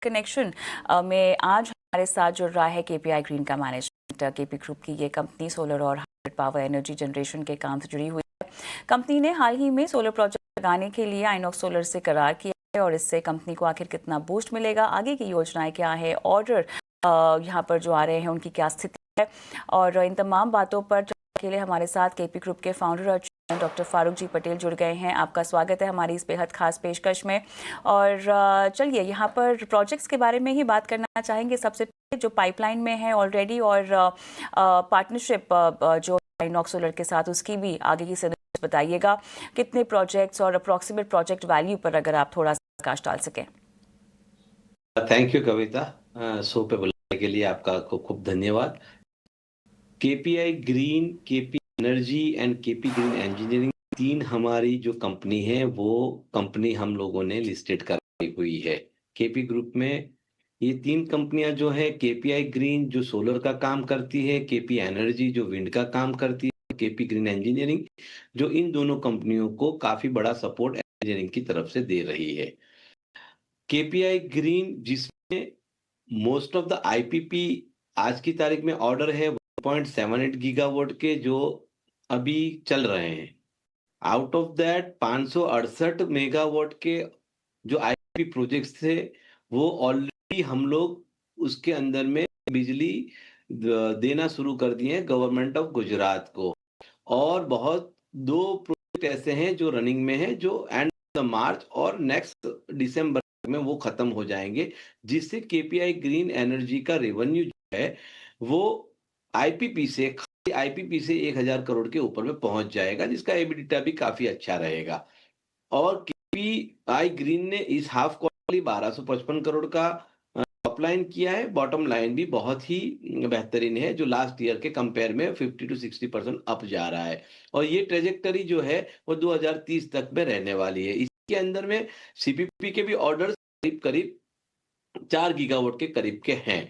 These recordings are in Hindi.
कनेक्शन में आज हमारे साथ जुड़ रहा है केपीआई ग्रीन का मैनेजमेंट। केपी ग्रुप की ये कंपनी सोलर और हाइब्रिड पावर एनर्जी जनरेशन के काम से जुड़ी हुई है। कंपनी ने हाल ही में सोलर प्रोजेक्ट लगाने के लिए आइनॉक्स सोलर से करार किया है और इससे कंपनी को आखिर कितना बूस्ट मिलेगा, आगे की योजनाएं क्या है, ऑर्डर यहाँ पर जो आ रहे हैं उनकी क्या स्थिति है, और इन तमाम बातों पर के लिए हमारे साथ केपी ग्रुप के फाउंडर और डॉक्टर फारूक जी पटेल जुड़ गए हैं। आपका स्वागत है हमारी इस बेहद खास पेशकश में। और चलिए यहाँ पर प्रोजेक्ट्स के बारे में ही बात करना चाहेंगे। सबसे पहले जो पाइपलाइन में है ऑलरेडी और पार्टनरशिप जो आइनॉक्स सोलर के साथ, उसकी भी आगे की सदस्य बताइएगा। कितने प्रोजेक्ट्स और अप्रॉक्सीमेट प्रोजेक्ट वैल्यू पर अगर आप थोड़ा सा प्रकाश डाल सकें। थैंक यू कविता, शो पे बुलाने के लिए आपका खूब खूब धन्यवाद। KPI green, KP energy and KP green engineering, तीन हमारी जो कंपनी है वो कंपनी हम लोगों ने लिस्टेड कराई हुई है केपी ग्रुप में। ये तीन कंपनियां जो है, केपीआई ग्रीन जो सोलर का काम करती है, केपी एनर्जी जो विंड का काम करती है, केपी ग्रीन इंजीनियरिंग जो इन दोनों कंपनियों को काफी बड़ा सपोर्ट इंजीनियरिंग की तरफ से दे रही है। केपीआई ग्रीन जिसमें मोस्ट ऑफ द आईपीपी आज की तारीख में ऑर्डर है 1.78 गीगावाट के जो अभी चल रहे हैं। आउट ऑफ दैट 568 मेगावाट के जो आईपीपी प्रोजेक्ट्स थे वो ऑलरेडी हम लोग उसके अंदर में बिजली देना शुरू कर दिए हैं गवर्नमेंट ऑफ गुजरात को। और बहुत दो प्रोजेक्ट ऐसे हैं जो रनिंग में है, जो एंड मार्च और नेक्स्ट दिसंबर में वो खत्म हो जाएंगे, जिससे केपीआई ग्रीन एनर्जी का रेवेन्यू जो है वो आईपीपी से, आईपीपी से 1000 करोड़ के ऊपर में पहुंच जाएगा, जिसका एबिडिटा भी काफी अच्छा रहेगा। और केपीआई ग्रीन ने इस हाफ क्वार्टरली 1255 करोड़ का टॉप लाइन किया है। बॉटम लाइन भी बहुत ही बेहतरीन है, जो लास्ट ईयर के कंपेयर में 50 to 60% अप जा रहा है। और ये ट्रेजेक्टरी जो है वो 2030 तक में रहने वाली है। इसके अंदर में सीपीपी के भी ऑर्डर्स करीब करीब 4 गीगावाट के करीब के हैं।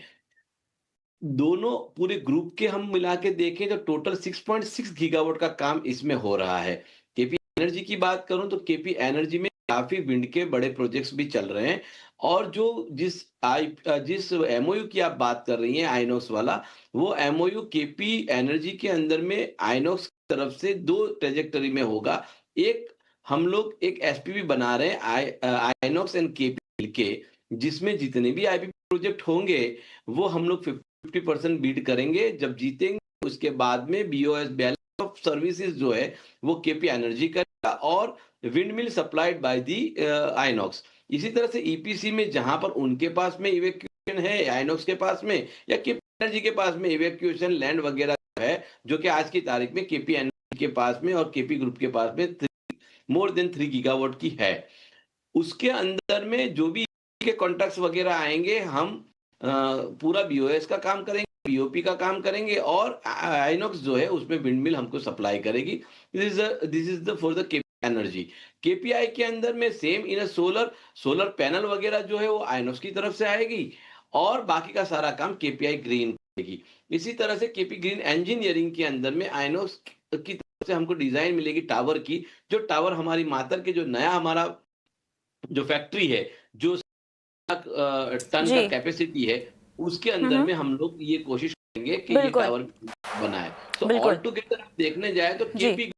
दोनों पूरे ग्रुप के हम मिला के देखें तो टोटल 6.6 गीगावाट का काम इसमें हो रहा है। केपी एनर्जी की बात करूं तो केपी एनर्जी में काफी विंड के बड़े प्रोजेक्ट्स भी चल रहे हैं। और जो जिस एमओयू की आप बात कर रही हैं आइनॉक्स वाला, वो एमओयू केपी एनर्जी के अंदर में आइनॉक्स की तरफ से दो ट्रेजेक्टरी में होगा। एक, हम लोग एक एसपीवी बना रहे हैं आइनॉक्स एंड केपी के, जिसमें जितने भी आईपी प्रोजेक्ट होंगे वो हम लोग 50% बीट करेंगे जब जीतेंगे। उसके बाद में बीओएस, बैलेंस ऑफ सर्विसेज जो है वो केपी एनर्जी करेगा और wind mill supplied by the INOX. इसी तरह से ईपीसी में जहां पर उनके पास में इवैक्यूएशन है, आइनॉक्स के पास में या केपी एनर्जी के पास में इवैक्यूएशन लैंड वगैरह है, जो कि आज की तारीख में केपी एनर्जी के पास में और केपी ग्रुप के पास में मोर देन 3 गीगावाट की है। उसके अंदर में जो भी के कॉन्ट्रैक्ट्स वगैरह आएंगे, हम पूरा बीओएस का काम करेंगे, बीओपी का काम करेंगे और आइनॉक्स जो है उसमें विंड मिल हमको सप्लाई करेगी। This is the for the KP energy. KPI के अंदर में सेम इन सोलर पैनल वगैरह जो है वो आइनॉक्स की तरफ से आएगी और बाकी का सारा काम केपीआई ग्रीन करेगी। इसी तरह से केपी ग्रीन इंजीनियरिंग के अंदर में आइनॉक्स की तरफ से हमको डिजाइन मिलेगी टावर की। जो टावर हमारी मातर के जो नया हमारा जो फैक्ट्री है, जो टन का जी। कैपेसिटी है, उसके अंदर में हम लोग ये कोशिश करेंगे कि ये बिल्कुल टावर बनाए। तो ऑल बिल्कुल। टुगेदर देखने जाए तो जी केपी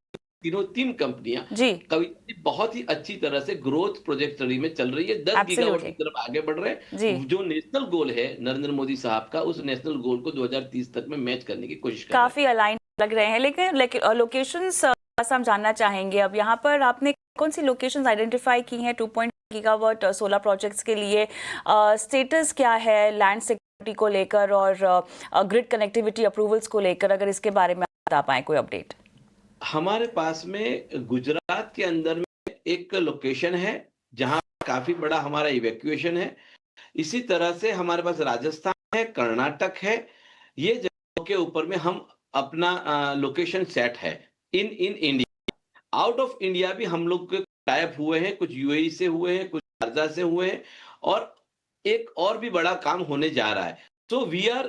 तीन कंपनियां जी। कविता बहुत ही अच्छी तरह से ग्रोथ प्रोजेक्टरी में चल रही है, 10 गीगावाट की एब्सोल्युटली। तरफ आगे बढ़ रहे जी। हैं। जो नेशनल गोल है नरेंद्र मोदी साहब का, उस नेशनल गोल को 2030 तक में मैच करने की कोशिश कर रहे हैं। काफी अलाइन लग रहे हैं, लेकिन लोकेशंस हम जानना चाहेंगे। अब यहाँ पर आपने कौन सी लोकेशंस आइडेंटिफाई की हैं 2 गीगावाट सोलर प्रोजेक्ट्स के लिए? स्टेटस क्या है लैंड सिक्योरिटी को लेकर और ग्रिड कनेक्टिविटी अप्रूवल्स को लेकर, अगर इसके बारे में बता पाए कोई अपडेट। हमारे पास में गुजरात के अंदर में एक लोकेशन है जहां काफी बड़ा हमारा इवैक्यूएशन है। इसी तरह से हमारे पास राजस्थान है, कर्नाटक है। ये जगहों के ऊपर में हम अपना लोकेशन सेट है। In in India, out of India भी हम लोग के टाइप हुए हैं, कुछ यूएई से हुए हैं, कुछ शारजा से हुए हैं और एक और भी बड़ा काम होने जा रहा है। So we are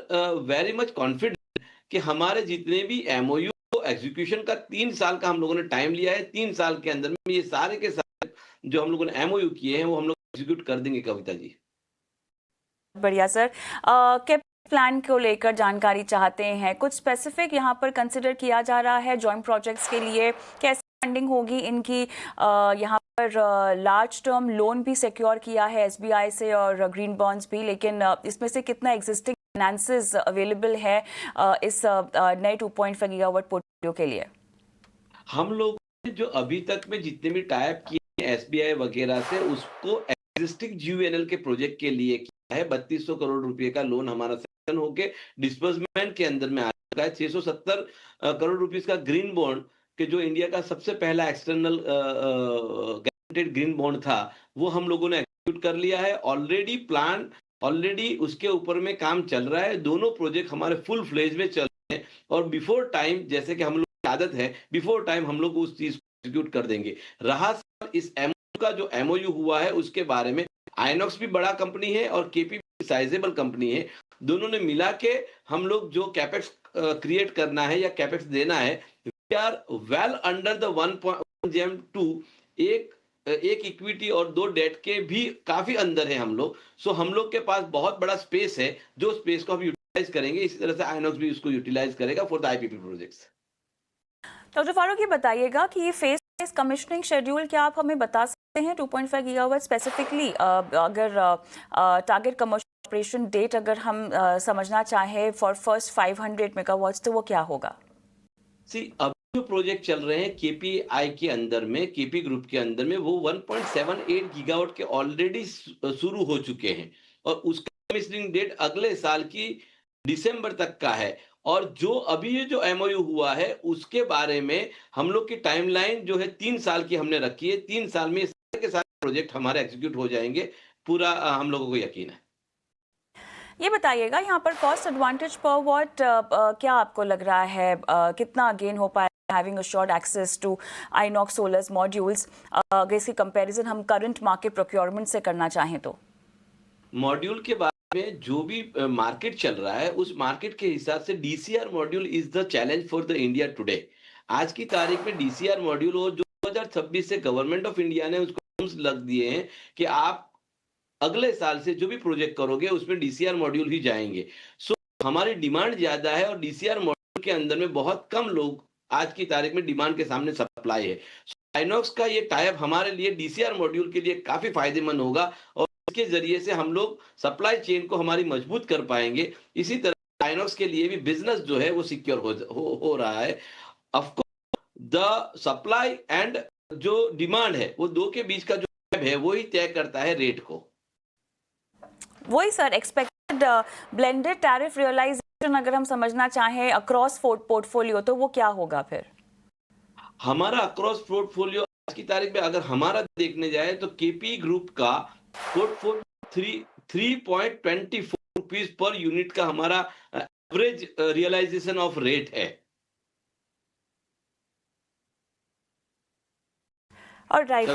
very much confident कि हमारे जितने भी एमओयू एग्जीक्यूशन का 3 साल का हम लोगों ने टाइम लिया है, 3 साल के अंदर में ये सारे के सारे जो हम लोगों ने एमओयू किए हैं वो हम लोग एग्जीक्यूट कर देंगे कविता जी। बढ़िया सर। के प्लान को लेकर जानकारी चाहते हैं, कुछ स्पेसिफिक यहाँ पर कंसिडर किया जा रहा है जॉइंट प्रोजेक्ट्स के लिए? कैसे फंडिंग होगी इनकी? यहाँ पर लार्ज टर्म लोन भी सिक्योर किया है एसबीआई से और ग्रीन बॉन्ड्स भी, लेकिन इसमें से कितना एग्जिस्टिंग फाइनेंसेस अवेलेबल है इस नए 2.5 गीगावाट पोर्टफोलियो के लिए? हम लोग ने जो अभी तक में जितने भी टाइप किए एसबीआई वगैरह से, उसको एग्जिस्टिंग जीयूएनएल के प्रोजेक्ट के लिए किया है। 3200 करोड़ रुपए का लोन हमारा सैंक्शन होके डिस्बर्समेंट के अंदर में आ चुका है। 670 करोड़ रुपीस का ग्रीन बॉन्ड, कि जो इंडिया का सबसे पहला एक्सटर्नल गारंटेड ग्रीन बॉन्ड था, वो हम लोगों ने एग्जीक्यूट कर लिया है। ऑलरेडी उसके ऊपर में काम चल रहा है। दोनों प्रोजेक्ट हमारे फुल फ्लेज में चल रहे हैं और बिफोर टाइम, जैसे कि हम लोग की आदत है, बिफोर टाइम हम लोग उस चीज को एग्जीक्यूट कर देंगे। रहा इस एमओयू का, जो एमओयू हुआ है उसके बारे में, आइनॉक्स भी बड़ा कंपनी है और केपी भी साइजेबल कंपनी है। दोनों ने मिला के हम लोग जो कैपेक्स क्रिएट करना है या कैपेक्स देना है, we are well under the 1.2। एक इक्विटी और 2 डेट के भी काफी अंदर है हम लोग। सो हम लोग के पास बहुत बड़ा स्पेस है, जो स्पेस को हम यूटिलाइज करेंगे। इसी तरह से आइनॉक्स भी उसको यूटिलाइज करेगा for the IPP projects. Doctor Farooq, ये बताइएगा कि ये फेज कमिश्निंग शेड्यूल क्या आप हमें बता सकते हैं? 2.5 गीगावाट स्पेसिफिकली, अगर टारगेट कमर्शियल ऑपरेशन डेट अगर हम समझना चाहें फॉर फर्स्ट 500 मेगावाट्स, तो वो क्या होगा? अब जो प्रोजेक्ट चल रहे हैं केपीआई के अंदर में, केपी ग्रुप के अंदर में, वो 1.78 गीगावाट के ऑलरेडी शुरू हो चुके हैं और उसका कमिश्निंग डेट अगले साल की दिसंबर तक का है। और जो अभी ये जो एमओयू हुआ है, उसके बारे में हम लोग की टाइमलाइन जो है 3 साल की हमने रखी है। 3 साल में सारे के सारे प्रोजेक्ट हमारे एग्जीक्यूट हो जाएंगे, पूरा हम लोगों को यकीन है। ये बताइएगा, यहाँ पर कॉस्ट एडवांटेज पर वॉट क्या आपको लग रहा है? कितना गेन हो पाए having a short access to Inox solars modules, अगर इसकी कंपैरिजन हम करंट मार्केट प्रोक्योरमेंट से करना चाहें तो? मॉड्यूल के बारे में जो भी मार्केट चल रहा है, उस मार्केट के हिसाब से DCR module is the challenge for the India today. आज की तारीख में डीसीआर मॉड्यूल, और जो 2026 से गवर्नमेंट ऑफ इंडिया ने उसको रूल्स लग दिए हैं कि आप अगले साल से जो भी प्रोजेक्ट करोगे उसमें डीसीआर मॉड्यूल ही जाएंगे। सो हमारी डिमांड ज्यादा है और डीसीआर मॉड्यूल के अंदर में बहुत कम लोग आज की तारीख में डिमांड के सामने सप्लाई है। आइनॉक्स का ये टाइप हमारे लिए डीसीआर मॉड्यूल के लिए काफी फायदेमंद होगा और इसके जरिए से हम लोग सप्लाई चेन को हमारी मजबूत कर पाएंगे। इसी तरह आइनॉक्स के लिए भी बिजनेस जो है वो सिक्योर हो रहा है। ऑफकोर्स द सप्लाई एंड जो डिमांड है, वो दो के बीच का जो gap है, वो ही तय करता है रेट को। वही sir, expected blended tariff realization अगर हम समझना चाहें अक्रॉस पोर्टफोलियो, तो वो क्या होगा फिर? हमारा अक्रॉस पोर्टफोलियो आज की तारीख में अगर हमारा देखने जाए तो केपी ग्रुप का पोर्टफोलियो 3.24 रुपीज पर यूनिट का हमारा एवरेज रियलाइजेशन ऑफ रेट है। ऑलराइट,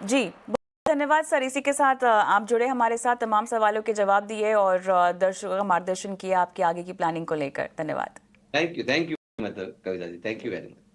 जी बहुत धन्यवाद सर। इसी के साथ आप जुड़े हमारे साथ, तमाम सवालों के जवाब दिए और दर्शकों का मार्गदर्शन किया आपकी आगे की प्लानिंग को लेकर। धन्यवाद। Thank you Kavita ji, thank you very much.